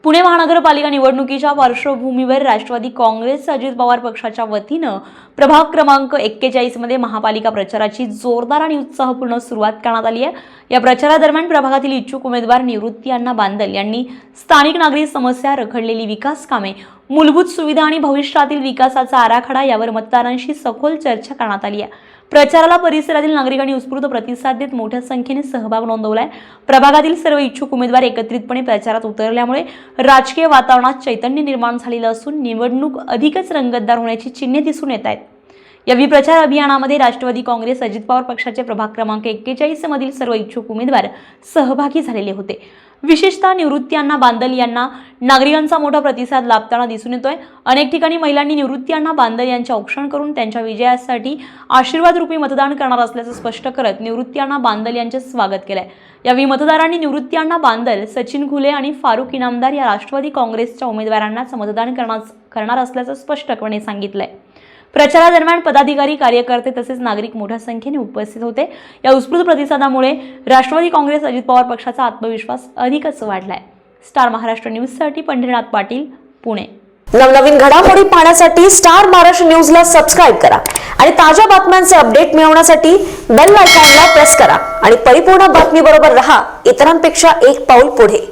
पुणे महानगरपालिका निवडणुकीच्या पार्श्वभूमीवर राष्ट्रवादी काँग्रेस अजित पवार पक्षाच्या वतीनं प्रभाग क्रमांक 41 मध्ये महापालिका प्रचाराची जोरदार आणि उत्साहपूर्ण सुरुवात करण्यात आली आहे। या प्रचारादरम्यान प्रभागातील इच्छुक उमेदवार निवृत्ती अण्णा बांदल यांनी स्थानिक नागरिक समस्या, रखडलेली विकास कामे, मूलभूत सुविधा आणि भविष्यातील विकासाचा आराखडा यावर मतदारांशी सखोल चर्चा करण्यात आली आहे। प्रचाराला परिसरातील नागरिकांनी उत्स्फूर्त प्रतिसाद देत मोठ्या संख्येने सहभाग नोंदवलाय। प्रभागातील सर्व इच्छुक उमेदवार एकत्रितपणे प्रचारात उतरल्यामुळे राजकीय वातावरणात चैतन्य निर्माण झालेलं असून निवडणूक अधिकच रंगतदार होण्याची चिन्हे दिसून येत आहेत। या प्रचार अभियानामध्ये राष्ट्रवादी काँग्रेस अजित पवार पक्षाचे प्रभाग क्रमांक 41 मधील सर्व इच्छुक उमेदवार सहभागी झालेले होते। विशेषतः निवृत्ती अण्णा बांदल यांना नागरिकांचा मोठा प्रतिसाद लाभताना दिसून येतोय। अनेक ठिकाणी महिलांनी निवृत्ती अण्णा बांदल यांचे औक्षण करून त्यांच्या विजयासाठी आशीर्वाद रूपी मतदान करणार असल्याचं स्पष्ट करत निवृत्ती अण्णा बांदल यांचे स्वागत केलंय। यावेळी मतदारांनी निवृत्ती अण्णा बांदल, सचिन घुले आणि फारुख इनामदार या राष्ट्रवादी काँग्रेसच्या उमेदवारांनाच मतदान करणार असल्याचं स्पष्टपणे सांगितलंय। प्रचारादरम्यान पदाधिकारी, कार्यकर्ते तसेच नागरिक मोठ्या संख्येने उपस्थित होते। या उत्स्फूर्त प्रतिसादामुळे राष्ट्रवादी काँग्रेस अजित पवार पक्षाचा आत्मविश्वास अधिकच वाढलाय। स्टार महाराष्ट्र न्यूजसाठी पंढरीनाथ पाटील, पुणे। नवनवीन घडामोडी पाहण्यासाठी स्टार महाराष्ट्र न्यूजला सबस्क्राइब करा आणि ताज्या बातम्यांचे अपडेट मिळवण्यासाठी बेल आयकॉनला प्रेस करा आणि परिपूर्ण बातमीबरोबर रहा, इतरांपेक्षा एक पाऊल पुढे।